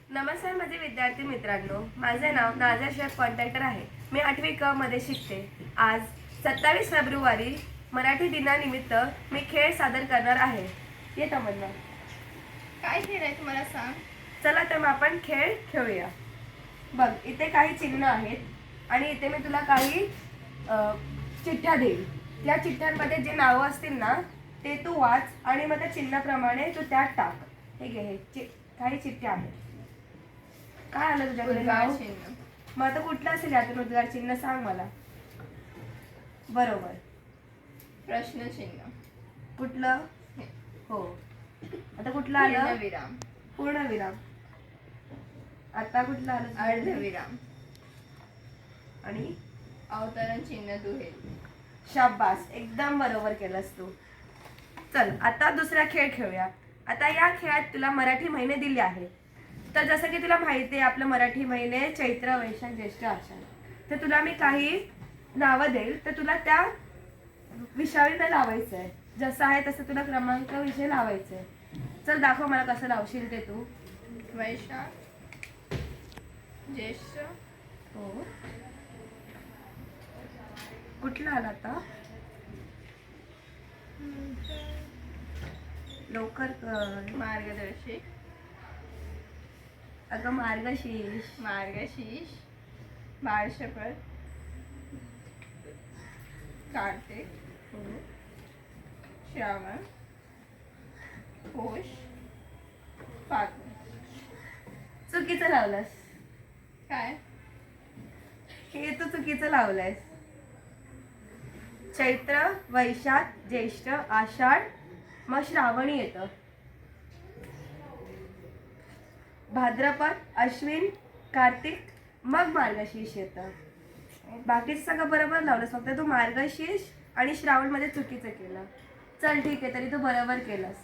नमस्कार माझे विद्यार्थी मित्रांनो, माझे नाव नाझिया शेख कॉन्ट्रॅक्टर आहे. मी 8वी क मध्ये शिकते. आज 27 फेब्रुवारी मराठी दिनानिमित्त मी खेळ सादर करणार आहे. ये तमन्ना. काय खेळ आहे तुम्हाला सांग. चला तर मग आपण खेळ खेळूया. बघ, इथे काही चिन्ह आहेत आणि इथे मी तुला काही चिठ्ठ्या देईल. त्या चिठ्ठ्यांमध्ये जे नावं असतील ना ते तू वाच आणि मग त्या चिन्हाप्रमाणे तू त्यात टाक. हे घे, हे काही चिठ्ठ्या आहेत. काय आलं तुझ्याकडे नाव? चिन्ह. मग आता कुठलं असेल यातून उद्गार चिन्ह सांग मला. बरोबर. प्रश्न चिन्ह. कुठलं? हो. आता कुठलं आलं? विराम. पूर्णविराम. आता कुठलं आलं? अर्धविराम. आणि अवतरण चिन्ह दुहेरी. शाबास, एकदम बरोबर केलंस तू. चल आता दुसरा खेळ खेळूया. आता या खेळात तुला मराठी महिने दिले आहेत. तर जसं की तुला माहिती आहे आपलं मराठी महिने चैत्र, वैशाख, ज्येष्ठ, आषाढ. तर तुला मी काही नावं देईल, तर तुला त्या विषयावर लावायचं आहे. जसं आहे तसं तुला क्रमांक विषय लावायचं आहे. चल दाखव मला कसं लावशील ते तू. वैशाख, ज्येष्ठ. हो. कुठलं आलं आता? लवकर कर. मार्गदर्शक. अगं मार्गशीर्ष. मार्गशीर्ष. बाळशपथ. कार्तिक. हो. श्रावण. पौष. फाल्गुन. चुकीचं लावलंस. काय? हे तू चुकीचं लावलंयस. चैत्र, वैशाख, ज्येष्ठ, आषाढ, मग श्रावणी येतं. भाद्रपद, अश्विन, कार्तिक, मग मार्गशीर्ष येतं. बाकीचं सगळं बरोबर लावलंस, फक्त तू मार्गशीर्ष आणि श्रावण मध्ये चुकीचं केलं. चल ठीक आहे, तरी तू बरोबर केलंस.